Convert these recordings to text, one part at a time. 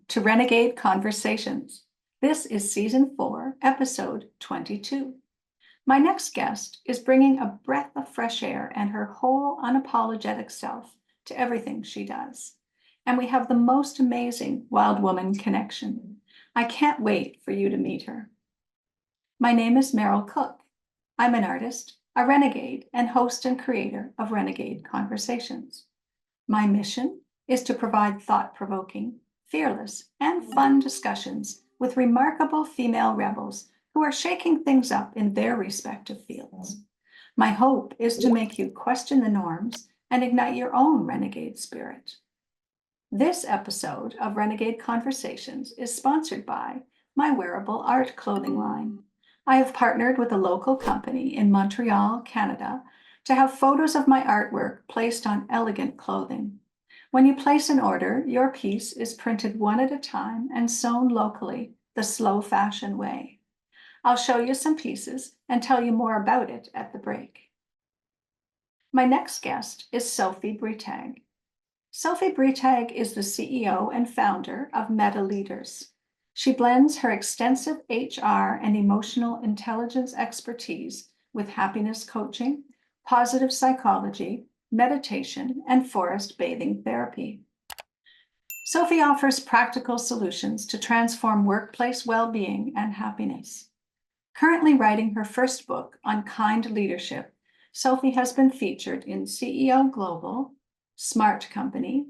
to Renegade Conversations. This is Season 4, Episode 22. My next guest is bringing a breath of fresh air and her whole unapologetic self to everything she does. And we have the most amazing wild woman connection. I can't wait for you to meet her. My name is Meryl Cook. I'm an artist, a renegade, and host and creator of Renegade Conversations. My mission is to provide thought-provoking, fearless, and fun discussions with remarkable female rebels who are shaking things up in their respective fields. My hope is to make you question the norms and ignite your own renegade spirit. This episode of Renegade Conversations is sponsored by my wearable art clothing line. I have partnered with a local company in Montreal, Canada, to have photos of my artwork placed on elegant clothing. When you place an order, your piece is printed one at a time and sewn locally, the slow fashion way. I'll show you some pieces and tell you more about it at the break. My next guest is Sophie Bretag. Sophie Bretag is the CEO and founder of Metta Leaders. She blends her extensive HR and emotional intelligence expertise with happiness coaching, positive psychology, meditation, and forest bathing therapy. Sophie offers practical solutions to transform workplace well-being and happiness. Currently writing her first book on kind leadership, Sophie has been featured in CEO Global, SmartCompany,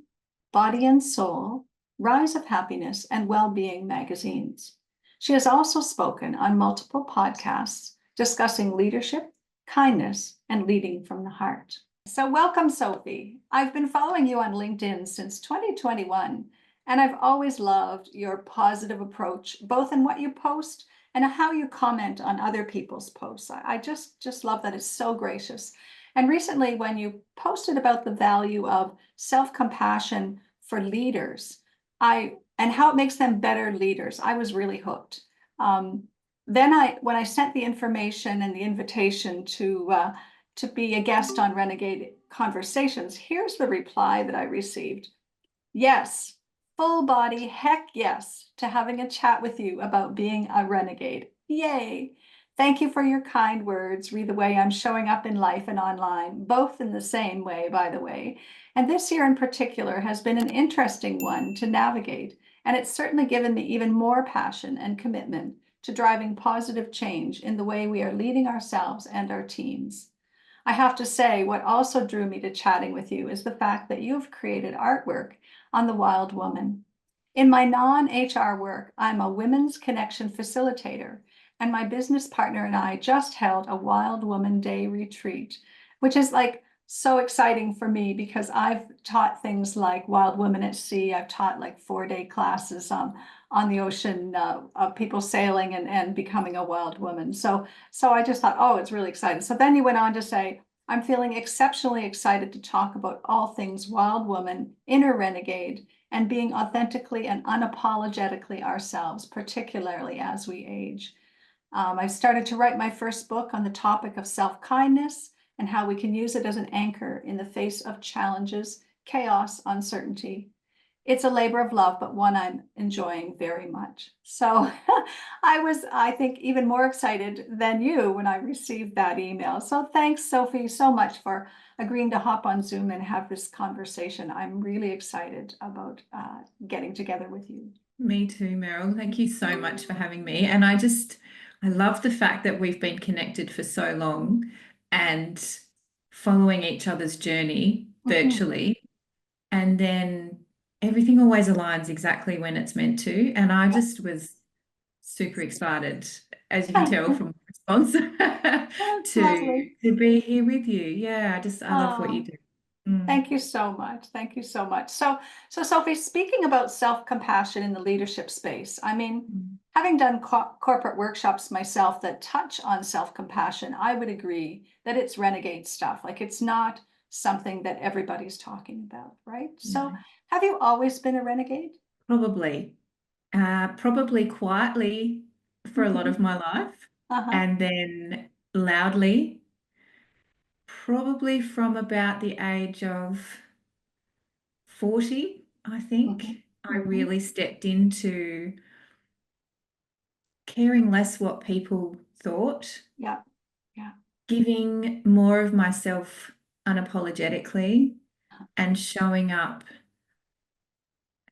Body and Soul, Rise of Happiness and Wellbeing Magazines. She has also spoken on multiple podcasts discussing leadership, kindness, and leading from the heart. So welcome, Sophie. I've been following you on LinkedIn since 2021, and I've always loved your positive approach, both in what you post and how you comment on other people's posts. I just love that. It's so gracious. And recently, when you posted about the value of self-compassion for leaders, and how it makes them better leaders, I was really hooked. Then when I sent the information and the invitation to be a guest on Renegade Conversations, here's the reply that I received. Yes, full body, heck yes, to having a chat with you about being a renegade. Yay. Thank you for your kind words. Read the way I'm showing up in life and online, both in the same way, by the way. And this year in particular has been an interesting one to navigate. And it's certainly given me even more passion and commitment to driving positive change in the way we are leading ourselves and our teams. I have to say, what also drew me to chatting with you is the fact that you've created artwork on the wild woman. In my non-HR work, I'm a women's connection facilitator, and my business partner and I just held a Wild Woman Day retreat, which is like so exciting for me because I've taught things like Wild Women at Sea. I've taught like 4-day classes on the ocean of people sailing and becoming a wild woman. So I just thought, oh, it's really exciting. So then you went on to say, I'm feeling exceptionally excited to talk about all things wild woman, inner renegade, and being authentically and unapologetically ourselves, particularly as we age. I started to write my first book on the topic of self-kindness and how we can use it as an anchor in the face of challenges, chaos, uncertainty. It's a labor of love, but one I'm enjoying very much. So I think, even more excited than you when I received that email. So thanks, Sophie, so much for agreeing to hop on Zoom and have this conversation. I'm really excited about getting together with you. Me too, Meryl. Thank you so much for having me. And I love the fact that we've been connected for so long and following each other's journey virtually. And then everything always aligns exactly when it's meant to. And I just was super excited, as you can tell from the response, to be here with you. Yeah, I love what you do. Thank you so much. Thank you so much. So Sophie, speaking about self-compassion in the leadership space, I mean, having done corporate workshops myself that touch on self-compassion, I would agree that it's renegade stuff. Like, it's not something that everybody's talking about, right? So have you always been a renegade? Probably quietly for a lot of my life, and then loudly, probably from about the age of 40, I think. I really stepped into caring less what people thought, Yeah. Yeah. giving more of myself unapologetically, and showing up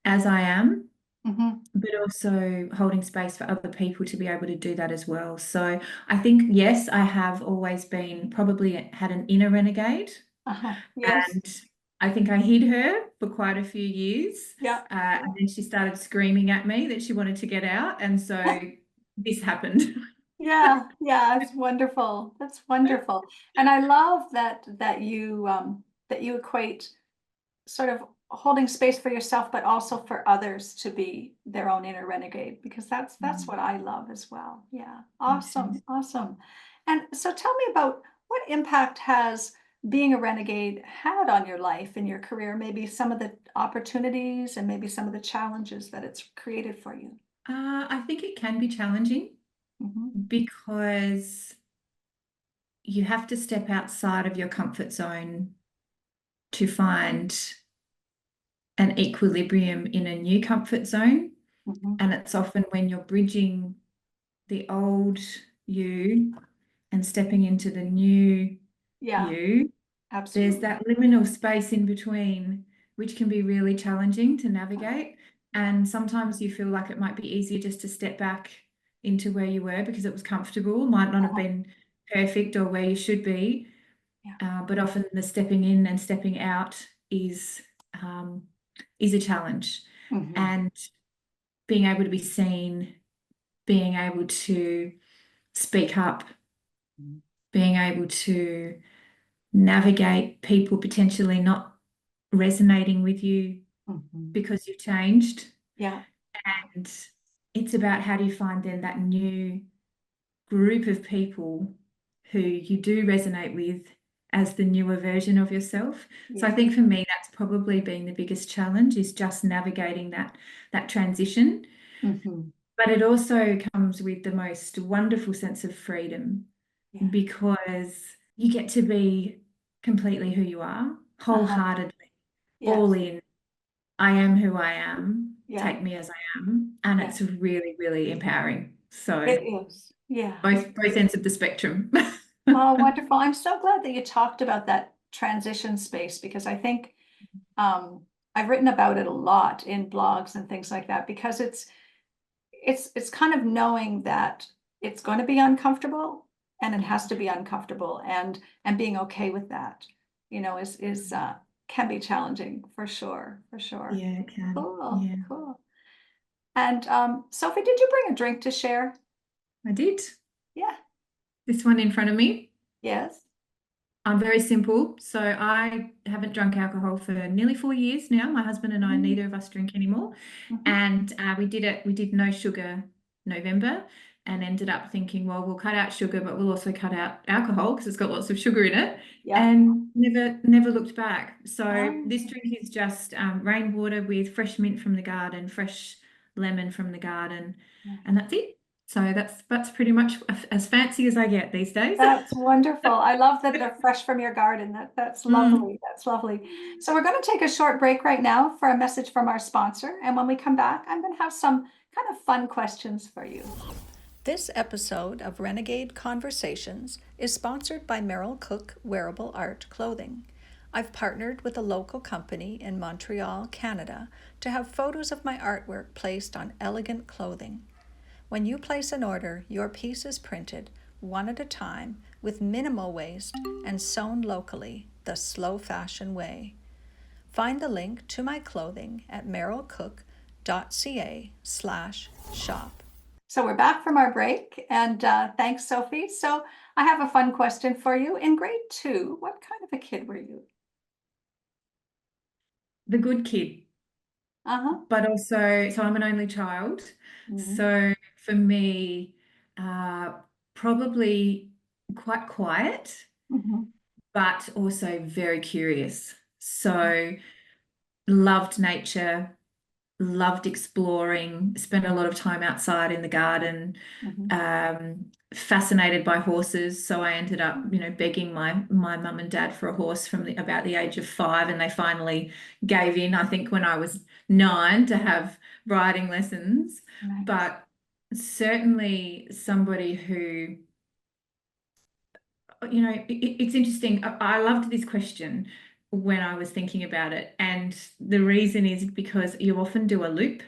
as I am, Mm-hmm. but also holding space for other people to be able to do that as well. So I think, yes, I have always been probably had an inner renegade, Yes. and I think I hid her for quite a few years. Yeah. And then she started screaming at me that she wanted to get out. And so this happened. Yeah, yeah, it's wonderful. That's wonderful. And I love that you equate sort of holding space for yourself, but also for others to be their own inner renegade, because that's what I love as well. Yeah. Me too. Awesome. Awesome. And so tell me about what impact has being a renegade had on your life and your career, maybe some of the opportunities and maybe some of the challenges that it's created for you. I think it can be challenging Hmm. because you have to step outside of your comfort zone to find an equilibrium in a new comfort zone. Hmm. And it's often when you're bridging the old you and stepping into the new Yeah, you, there's absolutely. that liminal space in between, which can be really challenging to navigate. Yeah. And sometimes you feel like it might be easier just to step back into where you were because it was comfortable, might not have Uh-huh. been perfect or where you should be. Yeah. But often the stepping in and stepping out um, is a challenge. Hmm. And being able to be seen, being able to speak up, being able to navigate people potentially not resonating with you Hmm. because you've changed. Yeah. And it's about how do you find then that new group of people who you do resonate with as the newer version of yourself. So I Yeah. think for me, that's probably been the biggest challenge is just navigating that transition. Hmm. But it also comes with the most wonderful sense of freedom Yeah. because you get to be completely who you are, Uh-huh. wholeheartedly, all Yes. in. I am who I am, Yeah. take me as I am. And Yeah. it's really, really empowering. So It is. Yeah. both ends of the spectrum. Oh, wonderful. I'm so glad that you talked about that transition space because I think um, I've written about it a lot in blogs and things like that because it's kind of knowing that it's going to be uncomfortable and it has to be uncomfortable and being okay with that, is can be challenging for sure, for sure. Yeah, it can. Cool, Yeah, cool. And Sophie, did you bring a drink to share? I did. Yeah. This one in front of me. Yes. I'm very simple. So I haven't drunk alcohol for nearly 4 years now. My husband and I, Mhm. neither of us drink anymore. Mhm. And we did no sugar November and ended up thinking, well, we'll cut out sugar, but we'll also cut out alcohol because it's got lots of sugar in it. Yeah. And never looked back. So this Um, drink is just rainwater with fresh mint from the garden, fresh lemon from the garden, and that's it. So that's pretty much as fancy as I get these days. that's wonderful. I love that they're fresh from your garden. That's Mm. lovely. That's lovely. So we're going to take a short break right now for a message from our sponsor. And when we come back, I'm going to have some kind of fun questions for you. This episode of Renegade Conversations is sponsored by Merrill Cook Wearable Art Clothing. I've partnered with a local company in Montreal, Canada, to have photos of my artwork placed on elegant clothing. When you place an order, your piece is printed one at a time with minimal waste and sewn locally the slow fashion way. Find the link to my clothing at merrillcook.ca/shop. So we're back from our break, and thanks, Sophie. So I have a fun question for you. In grade 2, what kind of a kid were you? The good kid, Uh-huh. but also, so I'm an only child. Mhm. So for me, probably quite quiet, Mhm. but also very curious. So loved nature, loved exploring, spent a lot of time outside in the garden, fascinated by horses. So I ended up, begging my mum and dad for a horse from about the age of 5, and they finally gave in, I think, when I was 9 to have riding lessons. Nice. But certainly somebody who, it's interesting. I loved this question when I was thinking about it. And the reason is because you often do a loop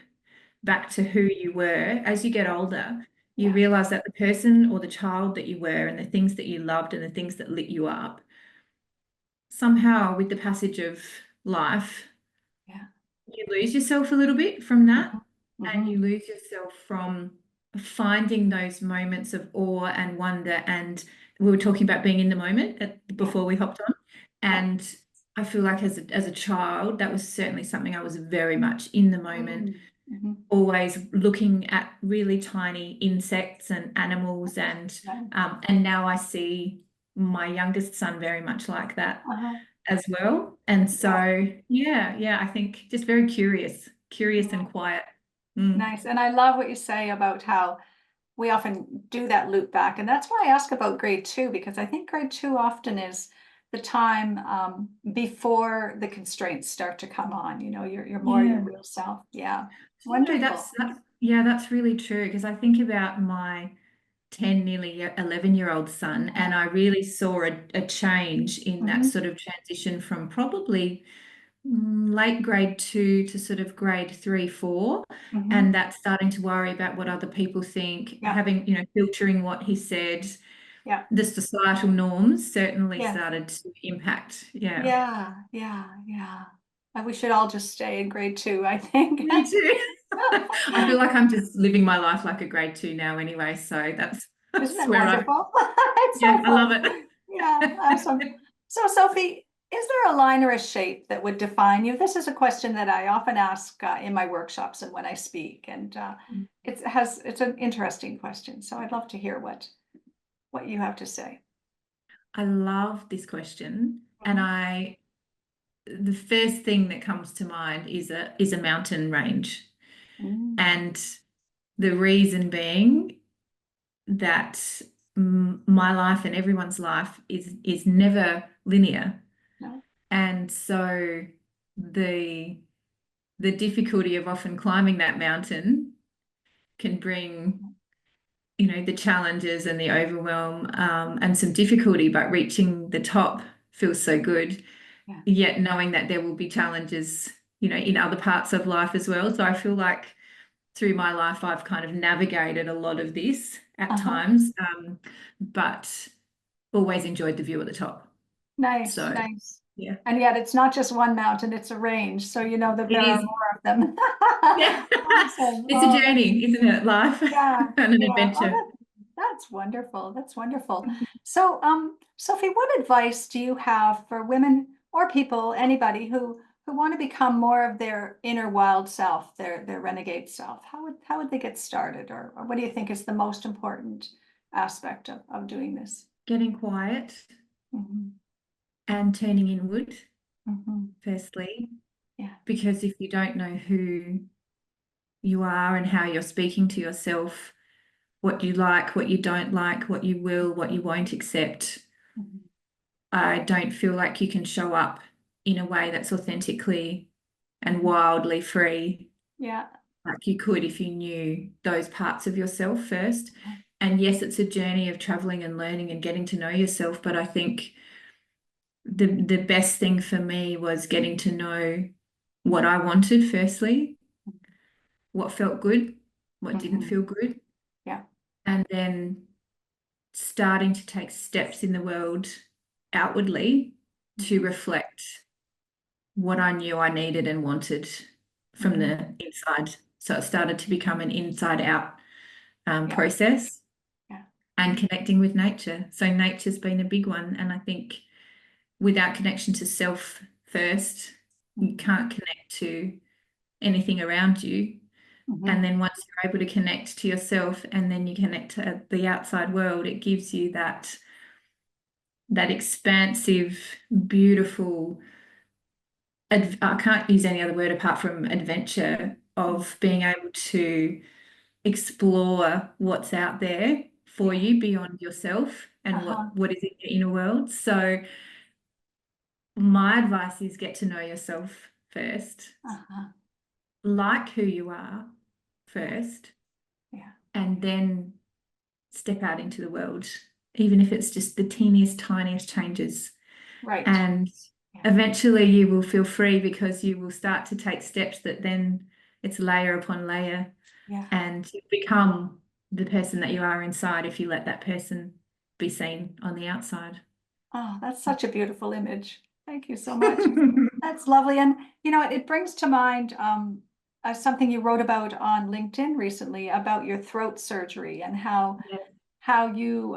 back to who you were. As you get older, you Yeah. realize that the person or the child that you were and the things that you loved and the things that lit you up, somehow with the passage of life, Yeah. you lose yourself a little bit from that. And you Mm-hmm. lose yourself from finding those moments of awe and wonder. And we were talking about being in the moment before we hopped on. Yeah. And I feel like as a child, that was certainly something I was very much in the moment, Mm-hmm. always looking at really tiny insects and animals. And now I see my youngest son very much like that as well. And so, I think just very curious and quiet. Nice. And I love what you say about how we often do that loop back. And that's why I ask about grade 2, because I think grade 2 often is the time before the constraints start to come on. You're more your real self. Yeah. Wonderful. That's really true, because I think about my 10, nearly 11-year-old son, and I really saw a change in that sort of transition from probably late grade 2 to sort of grade 3, 4, and that's starting to worry about what other people think, having, filtering what he said. Yeah. The societal norms certainly started to impact. Yeah. And we should all just stay in grade 2, I think. Me too. I feel like I'm just living my life like a grade 2 now anyway, so that's Isn't that where wonderful? It's so I love fun. it. Yeah, awesome. So, Sophie, is there a line or a shape that would define you? This is a question that I often ask in my workshops and when I speak, and it's an interesting question. So I'd love to hear what you have to say. I love this question, and the first thing that comes to mind is a mountain range, and the reason being that my life and everyone's life is never linear. No. And so the difficulty of often climbing that mountain can bring, the challenges and the overwhelm, and some difficulty, but reaching the top feels so good. Yet knowing that there will be challenges, in other parts of life as well. So I feel like through my life, I've kind of navigated a lot of this at times, but always enjoyed the view at the top. Nice, So, nice. yeah. And yet it's not just one mountain, it's a range. So you know that there are more of them. Yeah. Awesome. It's a journey, isn't it? Life and an adventure. That's wonderful. That's wonderful. So, Sophie, what advice do you have for women or people, anybody who want to become more of their inner wild self, their renegade self? How would they get started, or what do you think is the most important aspect of doing this? Getting quiet and turning inward, firstly. Yeah. Because if you don't know who you are and how you're speaking to yourself, what you like, what you don't like, what you will, what you won't accept, I don't feel like you can show up in a way that's authentically and wildly free. Yeah. Like you could if you knew those parts of yourself first. And yes, it's a journey of traveling and learning and getting to know yourself. But I think the best thing for me was getting to know what I wanted firstly, what felt good, what didn't feel good. Yeah. And then starting to take steps in the world outwardly to reflect what I knew I needed and wanted from the inside. So it started to become an inside out process and connecting with nature. So nature's been a big one. And I think without connection to self first, you can't connect to anything around you. And then once you're able to connect to yourself and then you connect to the outside world, it gives you that expansive, beautiful, I can't use any other word apart from adventure of being able to explore what's out there for you beyond yourself and what is in your inner world. So my advice is get to know yourself first, like who you are first, and then step out into the world, even if it's just the teeniest, tiniest changes. Right. And eventually you will feel free, because you will start to take steps that then it's layer upon layer. And you become the person that you are inside if you let that person be seen on the outside. Oh, that's such a beautiful image. Thank you so much. That's lovely. And, you know, it brings to mind something you wrote about on LinkedIn recently about your throat surgery and how you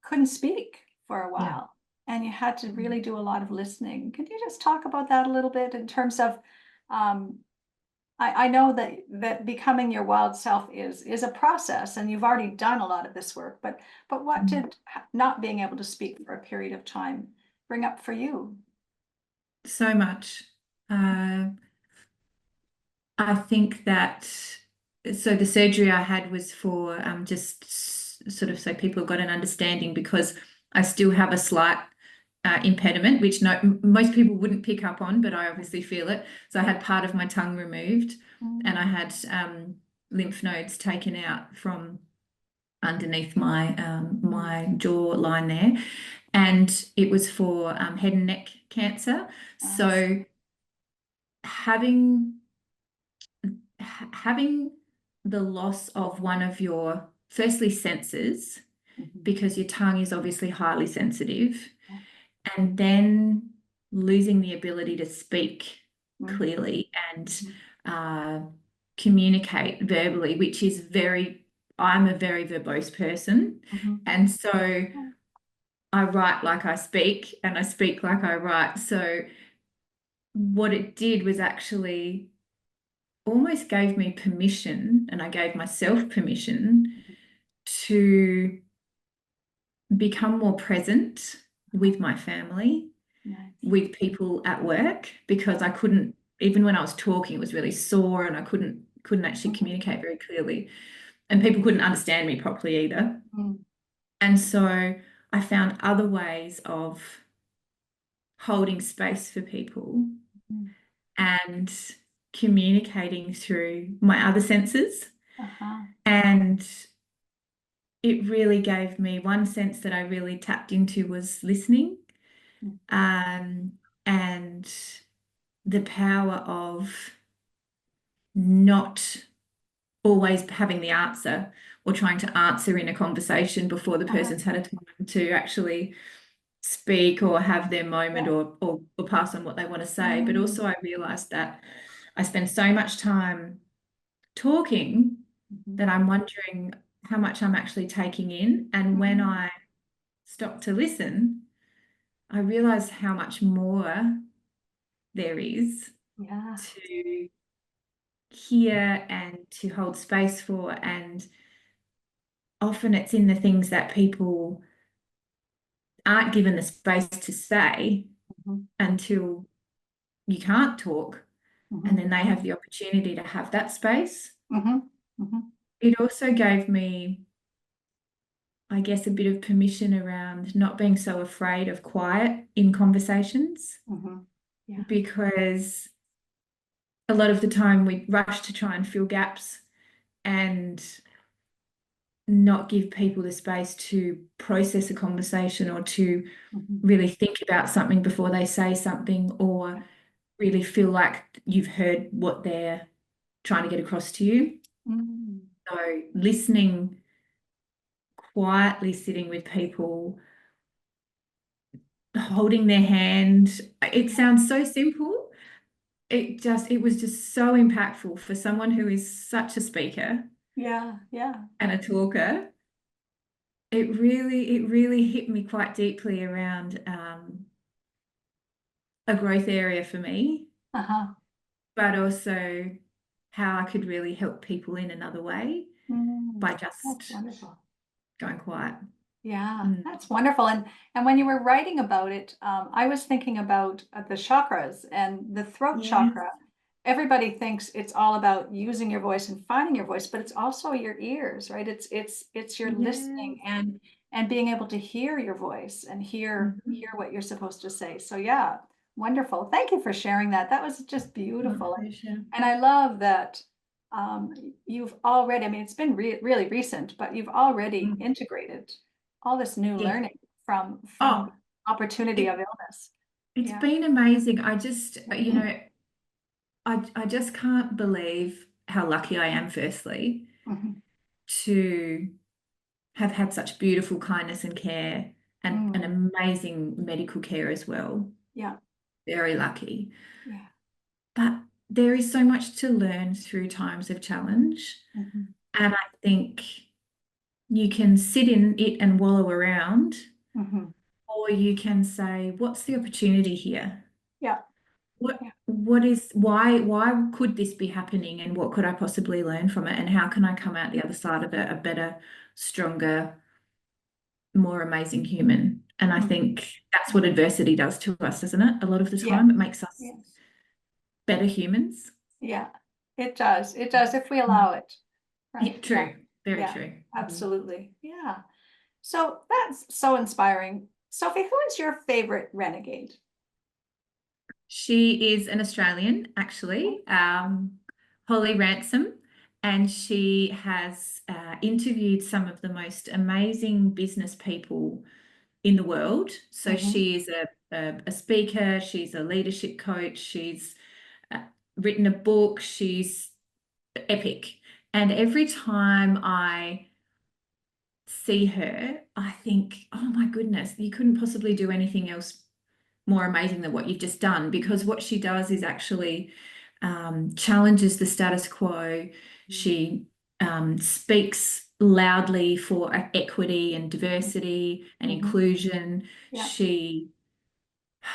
couldn't speak for a while and you had to really do a lot of listening. Could you just talk about that a little bit in terms of, I know that becoming your wild self is a process, and you've already done a lot of this work, but what did not being able to speak for a period of time bring up for you? So much. I think that, so the surgery I had was for just sort of so people got an understanding, because I still have a slight impediment, which most people wouldn't pick up on, but I obviously feel it. So I had part of my tongue removed, and I had lymph nodes taken out from underneath my my jaw line there, and it was for head and neck cancer. So having the loss of one of your, firstly, senses, because your tongue is obviously highly sensitive, and then losing the ability to speak clearly and communicate verbally, which is I'm a very verbose person. And so I write like I speak, and I speak like I write. So what it did was actually almost gave me permission, and I gave myself permission to become more present with my family, with people at work, because I couldn't, even when I was talking, it was really sore, and I couldn't actually communicate very clearly, and people couldn't understand me properly either. And so I found other ways of holding space for people and communicating through my other senses. And it really gave me one sense that I really tapped into was listening, and the power of not always having the answer, or trying to answer in a conversation before the person's had a time to actually speak or have their moment, or pass on what they want to say. But also I realized that I spend so much time talking that I'm wondering how much I'm actually taking in. And when I stop to listen, I realize how much more there is to hear and to hold space for. And often it's in the things that people aren't given the space to say until you can't talk, and then they have the opportunity to have that space. It also gave me, I guess, a bit of permission around not being so afraid of quiet in conversations, because a lot of the time we rush to try and fill gaps and not give people the space to process a conversation, or to really think about something before they say something, or really feel like you've heard what they're trying to get across to you. So listening, quietly sitting with people, holding their hand, it sounds so simple. It was just so impactful for someone who is such a speaker and a talker. It really hit me quite deeply around a growth area for me, but also how I could really help people in another way by just going quiet. That's wonderful. And when you were writing about it, I was thinking about the chakras, and the throat chakra everybody thinks it's all about using your voice and finding your voice, but it's also your ears, right? It's your listening Yes. and being able to hear your voice and hear Mhm. what you're supposed to say. So yeah, wonderful. Thank you for sharing that. That was just My beautiful. pleasure. And I love that you've already, I mean, it's been really recent, but you've already Mm. integrated all this new Yeah. learning from Oh, opportunity it, of illness. it's Yeah. been amazing. I just, I just can't believe how lucky I am, firstly, Mhm. to have had such beautiful kindness and care and an Mm. amazing medical care as well. Yeah. Very lucky. Yeah. But there is so much to learn through times of challenge. Mhm. And I think you can sit in it and wallow around, Mhm. or you can say, what's the opportunity here? Yeah. Yeah. What is why could this be happening, and what could I possibly learn from it, and how can I come out the other side of it a better, stronger, more amazing human? And I Mhm. think that's what adversity does to us, doesn't it? A lot of the Yeah. time it makes us Yes. better humans. Yeah. It does. It does if we allow it. Yeah, Right. Yeah. true. Very Yeah. true. Absolutely. Yeah. So that's so inspiring. Sophie, who is your favorite renegade? She is an Australian, actually, Holly Ransom, and she has interviewed some of the most amazing business people in the world. So Mhm. she is a speaker, she's a leadership coach, she's uh, written a book, she's epic. And every time I see her, I think, oh my goodness, you couldn't possibly do anything else more amazing than what you've just done, because what she does is actually challenges the status quo. She speaks loudly for equity and diversity and Mhm. inclusion. Yeah.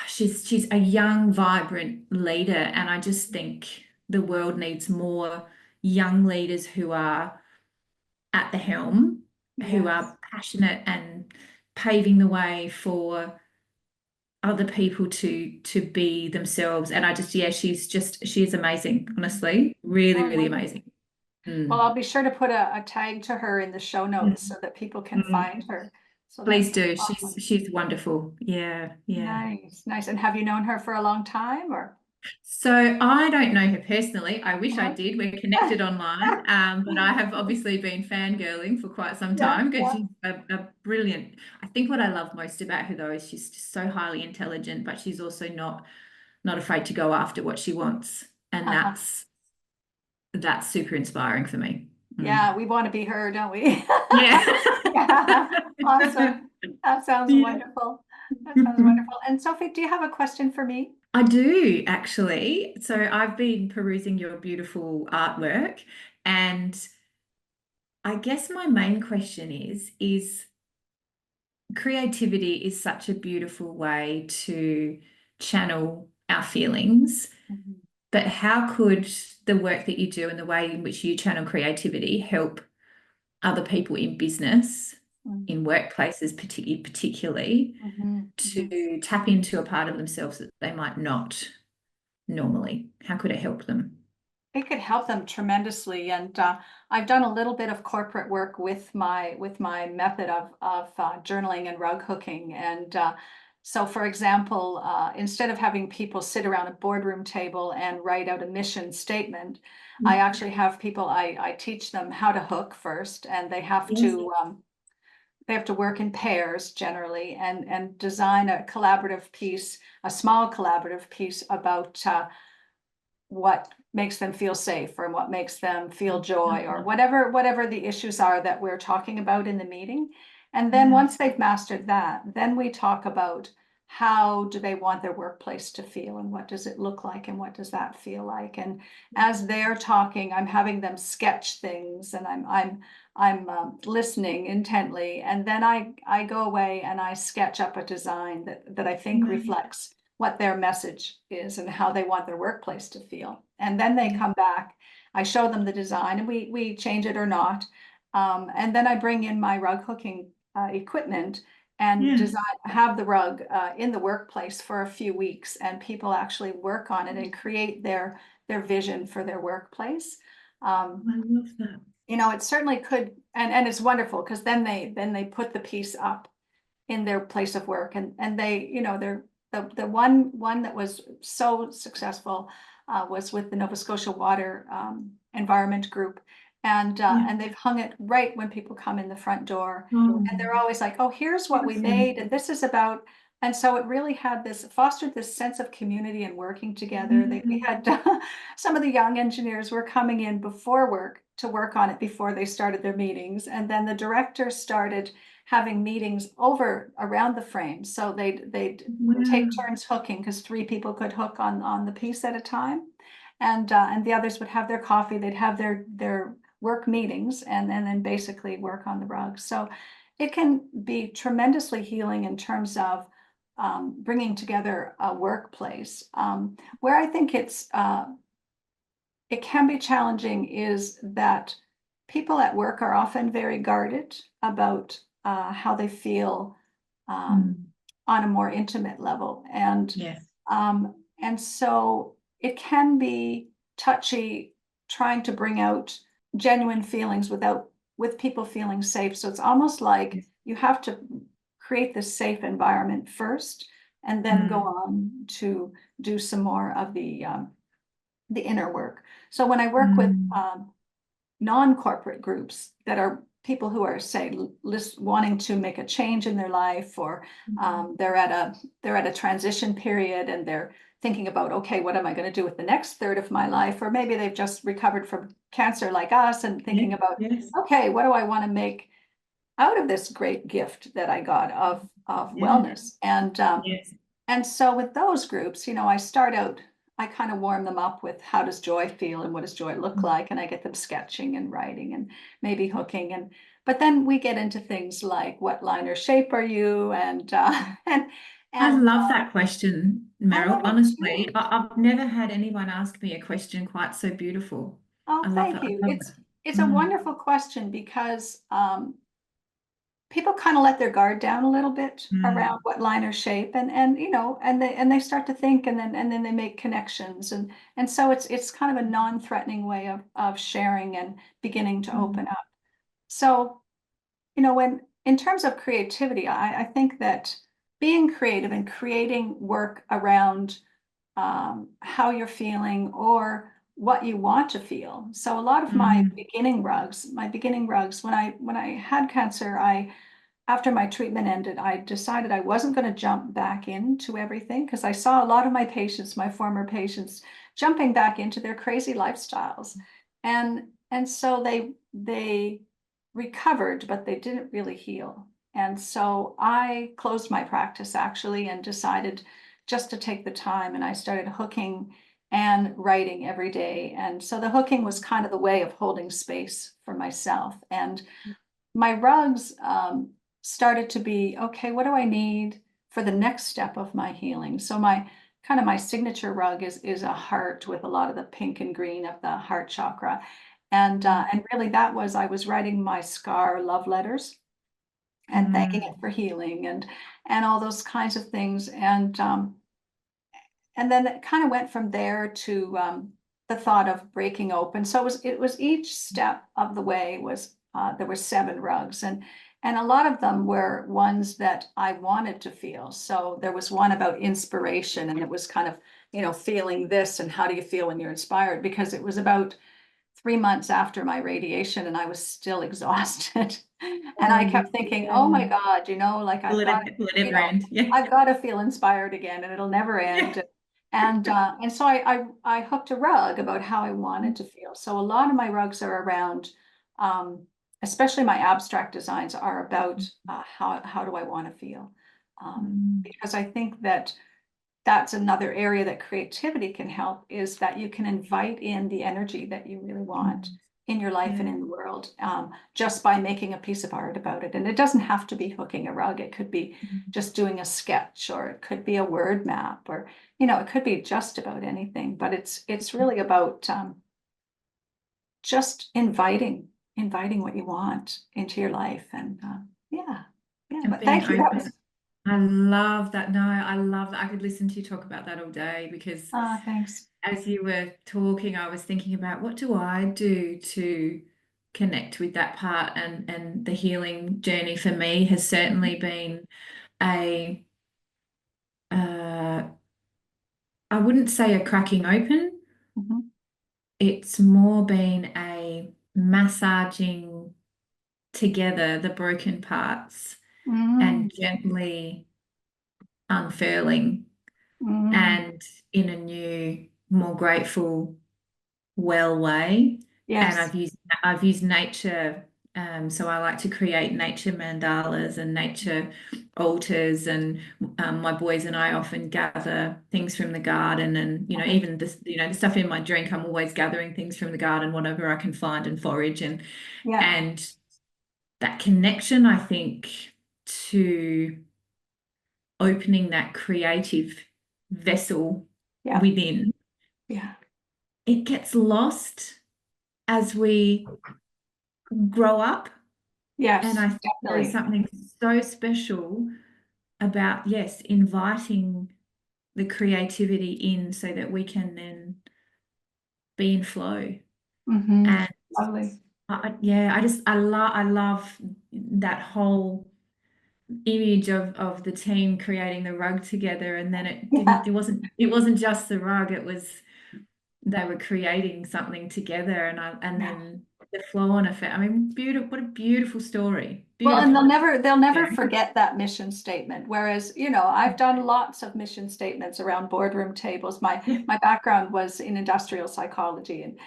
She's a young, vibrant leader, and I just think the world needs more young leaders who are at the helm, who Yes. are passionate and paving the way for other people to be themselves. And I just, yeah, she is amazing, honestly. Really, Oh, really wonderful. amazing. Well, Mm. I'll be sure to put a tag to her in the show notes Mm. so that people can Mm. find her. So Please that's do. awesome. She's wonderful. Yeah, yeah. Nice, nice. And have you known her for a long time or? So I don't know her personally. I wish I Uh-huh. did. We're connected online, but I have obviously been fangirling for quite some Yeah, time because yeah. she's a brilliant. I think what I love most about her though is she's just so highly intelligent, but she's also not afraid to go after what she wants, and Uh-huh. that's super inspiring for me. Mm. Yeah, we want to be her, don't we? Yeah. Yeah, awesome. That sounds Yeah. wonderful. That sounds wonderful. And Sophie, do you have a question for me? I do actually. So I've been perusing your beautiful artwork, and I guess my main question is creativity is such a beautiful way to channel our feelings, Mhm. but how could the work that you do and the way in which you channel creativity help other people in business, Mhm. in workplaces particularly, Mhm. Mhm. to tap into a part of themselves that they might not normally? How could it help them? It could help them tremendously, and I've done a little bit of corporate work with my method of journaling and rug hooking. And so, for example, instead of having people sit around a boardroom table and write out a mission statement, I actually have people. I teach them how to hook first, and Yes. they have to work in pairs generally and design a collaborative piece, a small collaborative piece about what makes them feel safe or what makes them feel joy or whatever the issues are that we're talking about in the meeting. And then Yeah. once they've mastered that, then we talk about how do they want their workplace to feel and what does it look like and what does that feel like. And as they're talking, I'm having them sketch things and I'm listening intently, and then I go away and I sketch up a design that I think Amazing. reflects what their message is and how they want their workplace to feel. And then they Yeah. come back, I show them the design and we change it or not. And then I bring in my rug hooking equipment and Yeah. have the rug in the workplace for a few weeks, and people actually work on it and create their vision for their workplace. I love that. It certainly could, and it's wonderful because then they put the piece up in their place of work, and they, they're the one that was so successful was with the Nova Scotia Water Environment Group, and Yeah. they've hung it right when people come in the front door, Oh, and they're always like, oh, here's what we beautiful. made, and this is about. And so it really fostered this sense of community and working together. We had some of the young engineers were coming in before work to work on it before they started their meetings, and then the director started having meetings over around the frame. So they'd take Wow. turns hooking, because 3 people could hook on the piece at a time. And the others would have their coffee, they'd have their work meetings, and then basically work on the rug. So it can be tremendously healing in terms of bringing together a workplace. Where I think it can be challenging is that people at work are often very guarded about how they feel on a more intimate level. Yes. And so it can be touchy trying to bring out genuine feelings with people feeling safe. So it's almost like you have to create this safe environment first, and then go on to do some more of the inner work. So when I work with non-corporate groups that are people who are, say, wanting to make a change in their life, or they're at a transition period, and they're thinking about, okay, what am I going to do with the next third of my life? Or maybe they've just recovered from cancer like us, and thinking about, okay, what do I want to make out of this great gift that I got of wellness? And so with those groups, I kind of warm them up with, how does joy feel and what does joy look like? And I get them sketching and writing and maybe hooking. But then we get into things like, what line or shape are you? I love that question, I Meryl. love it Honestly, too. I've never had anyone ask me a question quite so beautiful. Oh, I love thank that. I you. love It's a that. wonderful question, because people kind of let their guard down a little bit around what line or shape, and they start to think, and then they make connections, and so it's kind of a non-threatening way of sharing and beginning to open up. So, when in terms of creativity, I think that being creative and creating work around how you're feeling or what you want to feel. So a lot of my beginning rugs, when I had cancer, after my treatment ended, I decided I wasn't going to jump back into everything, because I saw a lot of my patients, my former patients, jumping back into their crazy lifestyles. And so they recovered, but they didn't really heal. And so I closed my practice, actually, and decided just to take the time, and I started hooking and writing every day. And so the hooking was kind of the way of holding space for myself. And my rugs started to be, okay, what do I need for the next step of my healing? So my signature rug is a heart with a lot of the pink and green of the heart chakra. And really I was writing my scar love letters and thanking it for healing, and all those kinds of things. And then it kind of went from there to the thought of breaking open. So it was each step of the way was there were 7 rugs, and a lot of them were ones that I wanted to feel. So there was one about inspiration, and it was kind of, feeling this, and how do you feel when you're inspired? Because it was about 3 months after my radiation, and I was still exhausted. And I kept thinking, oh my God, like Will it ever end? Yeah. I've got to feel inspired again, and it'll never end. And so I hooked a rug about how I wanted to feel. So a lot of my rugs are around, especially my abstract designs are about how do I want to feel? Because I think that's another area that creativity can help, is that you can invite in the energy that you really want in your life and in the world, just by making a piece of art about it. And it doesn't have to be hooking a rug. It could be just doing a sketch, or it could be a word map, or, it could be just about anything. But it's really about just inviting what you want into your life. And yeah. Yeah, And but being thank you. That was, open. I love that. No, I love that. I could listen to you talk about that all day because thanks. as you were talking, I was thinking about what do I do to connect with that part, and the healing journey for me has certainly been a I wouldn't say a cracking open. Mhm. It's more been a massaging together the broken parts Mm, and gently unfurling mm, and in a new, more grateful, well way. And yes, I've used nature. So I like to create nature mandalas and nature altars, and my boys and I often gather things from the garden, and okay. even this, the stuff in my drink. I'm always gathering things from the garden, whatever I can find and forage, Yeah, and that connection, I think, to opening that creative vessel yeah, within, yeah. it gets lost as we grow up. And Yes, I think there is definitely. something so special about, yes, inviting the creativity in so that we can then be in flow. Mm-hmm. And Lovely. yeah, I love that whole image of the team creating the rug together, and then Yeah, it wasn't just the rug, it was they were creating something together, and yeah. then the flow on effect. I mean, beautiful, what a beautiful story. Well, and Beautiful. they'll never Yeah. forget that mission statement. Whereas, I've done lots of mission statements around boardroom tables. My background was in industrial psychology and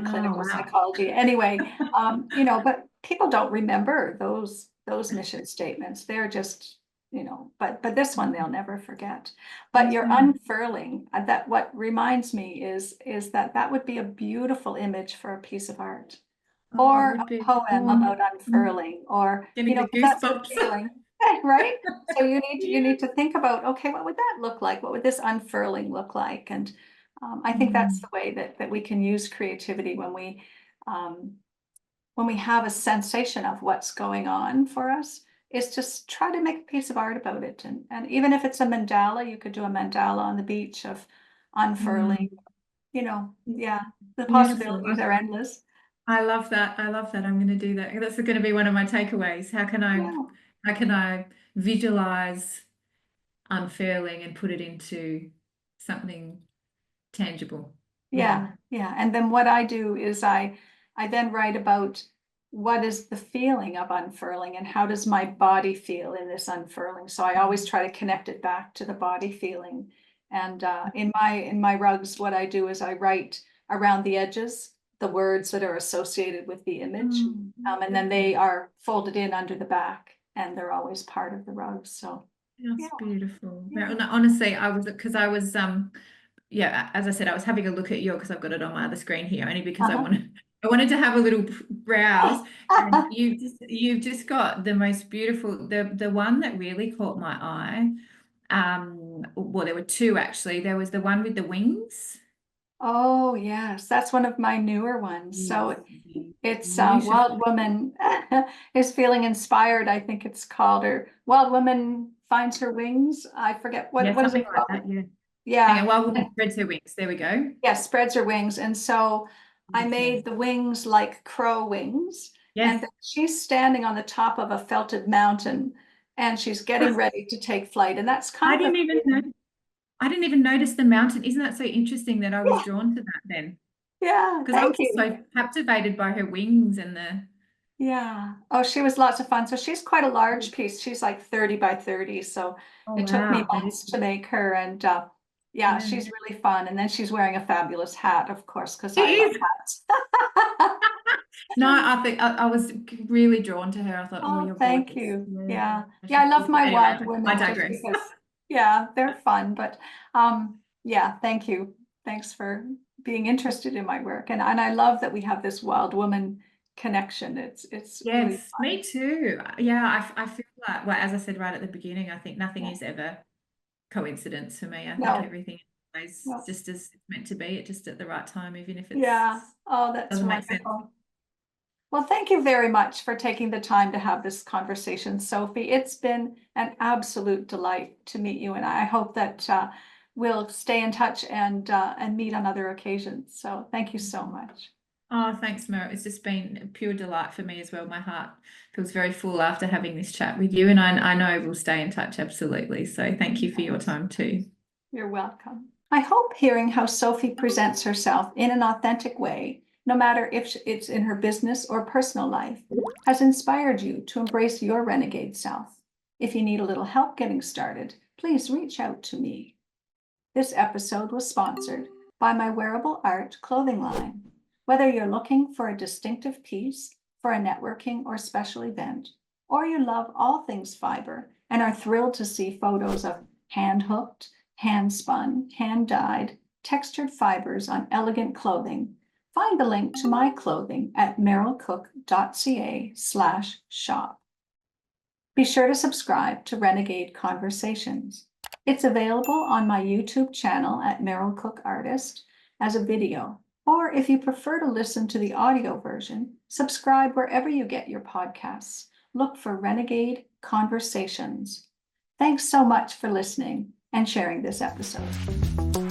Oh, clinical wow. psychology. Anyway, but people don't remember those mission statements. They're just, but this one they'll never forget. But your Mm. unfurling, that what reminds me is that would be a beautiful image for a piece of art Oh, it or would a be. poem Oh, about unfurling, or getting the because that's the goosebumps. feeling, right? So you Yeah. need to think about, okay, what would that look like? What would this unfurling look like? And I think that's Mm. the way that we can use creativity um, when we have a sensation of what's going on for us, is just try to make a piece of art about it. And even if it's a mandala, you could do a mandala on the beach of unfurling, Mm. yeah, the Beautiful. possibilities are endless. I love that. I love that. I'm going to do that. That's going to be one of my takeaways. Yeah. How can I visualize unfurling and put it into something tangible? Yeah. Yeah, yeah. And then what I do is I then write about what is the feeling of unfurling and how does my body feel in this unfurling. So I always try to connect it back to the body feeling. And in my rugs, what I do is I write around the edges the words that are associated with the image. Mm, And then beautiful. they are folded in under the back and they're always part of the rug. So yeah, That's beautiful. yeah. Well, no, honestly, because I was yeah, as I said, I was having a look at your, because I've got it on my other screen here, only because Uh-huh. I wanted to have a little browse, and you've just got the most beautiful, the one that really caught my eye. Well, there were two actually. There was the one with the wings. Oh, yes, that's one of my newer ones. Yes, So it's beautiful. Wild Woman is feeling inspired, I think it's called, or Wild Woman finds her wings. I forget Yeah, what is something it like called? that. Yeah. Hang on, Yeah, Wild Woman spreads her wings. There we go. yeah, spreads her wings. And so I Beautiful. made the wings like crow wings. And Yes. then she's standing on the top of a felted mountain and she's getting ready to take flight. And that's I kind of a didn't even know. feeling. I didn't even notice the mountain. Isn't that so interesting that I was drawn to that then? Yeah, Because I was thank just you. so captivated by her wings and the. Yeah. Oh, she was lots of fun. So she's quite a large piece. She's like 30 by 30. So Oh it took me wow, that is. months to make her. And yeah, Yeah. she's really fun. And then she's wearing a fabulous hat, of course, because She I love is. hats. No, I think I was really drawn to her. I thought, oh, Oh, your thank voice. you. Yeah, Yeah. Yeah, she's I love beautiful. my Anyway, wild I women just digress. because, yeah, they're fun. But yeah, thank you. Thanks for being interested in my work. And I love that we have this wild woman connection. It's really Yes, fun. me too. Yeah, I feel like, well, as I said right at the beginning, I think nothing Yeah. is ever coincidence for me. I think No, everything is always no. just as it's meant to be, it just at the right time, even if Yeah. it's Oh, that's doesn't make sense. wonderful. Well, thank you very much for taking the time to have this conversation, Sophie. It's been an absolute delight to meet you, and I hope that we'll stay in touch and meet on other occasions. So thank you so much. Oh, thanks, Mira. It's just been a pure delight for me as well. My heart feels very full after having this chat with you, and I know we'll stay in touch absolutely. So thank you for your time too. You're welcome. I hope hearing how Sophie presents herself in an authentic way, no matter if it's in her business or personal life, has inspired you to embrace your renegade self. If you need a little help getting started, please reach out to me. This episode was sponsored by my wearable art clothing line. Whether you're looking for a distinctive piece for a networking or special event, or you love all things fiber and are thrilled to see photos of hand-hooked, hand-spun, hand-dyed, textured fibers on elegant clothing, find the link to my clothing at merylcook.ca/shop. Be sure to subscribe to Renegade Conversations. It's available on my YouTube channel at Meryl Cook Artist as a video, or if you prefer to listen to the audio version, subscribe wherever you get your podcasts. Look for Renegade Conversations. Thanks so much for listening and sharing this episode.